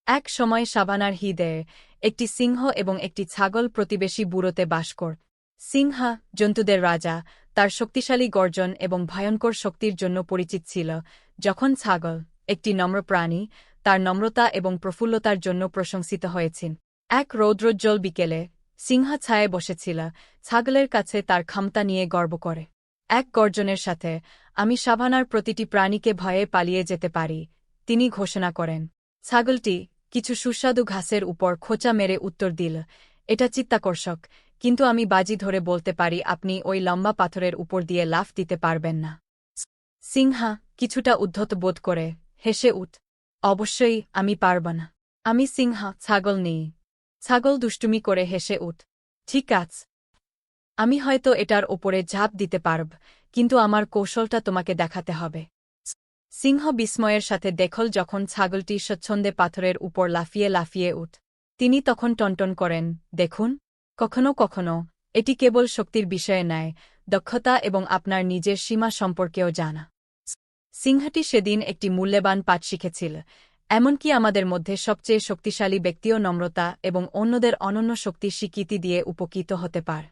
এক সময় সাভানার হ্রদে একটি সিংহ এবং একটি ছাগল প্রতিবেশী বুড়োতে বাস করত। সিংহা, জন্তুদের রাজা, তার শক্তিশালী গর্জন এবং ভয়ঙ্কর শক্তির জন্য পরিচিত ছিল, যখন ছাগল, একটি নম্র প্রাণী, তার নম্রতা এবং প্রফুল্লতার জন্য প্রশংসিত হয়েছেন। এক রৌদ্রোজ্জ্বল বিকেলে সিংহা ছায়ায় বসেছিল, ছাগলের কাছে তার ক্ষমতা নিয়ে গর্ব করে। এক গর্জনের সাথে, আমি সাভানার প্রতিটি প্রাণীকে ভয়ে পালিয়ে যেতে পারি, তিনি ঘোষণা করেন। ছাগলটি কিছু সুস্বাদু ঘাসের উপর খোঁচা মেরে উত্তর দিল, এটা চিত্তাকর্ষক, কিন্তু আমি বাজি ধরে বলতে পারি আপনি ওই লম্বা পাথরের উপর দিয়ে লাফ দিতে পারবেন না। সিংহা, কিছুটা উদ্ধত বোধ করে, হেসে অবশ্যই, আমি পারব না। আমি সিংহা, ছাগল নেই। ছাগল দুষ্টুমি করে হেসে ঠিক আছে। আমি হয়তো এটার ওপরে ঝাঁপ দিতে পারব, কিন্তু আমার কৌশলটা তোমাকে দেখাতে হবে। সিংহ বিস্ময়ের সাথে দেখল যখন ছাগলটি স্বচ্ছন্দে পাথরের উপর লাফিয়ে লাফিয়ে তিনি তখন টনটন করেন, দেখুন, কখনো কখনো এটি কেবল শক্তির বিষয়ে নয়, দক্ষতা এবং আপনার নিজের সীমা সম্পর্কেও জানা। সিংহটি সেদিন একটি মূল্যবান পাঠ শিখেছিল, এমনকি আমাদের মধ্যে সবচেয়ে শক্তিশালী ব্যক্তিও নম্রতা এবং অন্যদের অনন্য শক্তির স্বীকৃতি দিয়ে উপকৃত হতে পারে।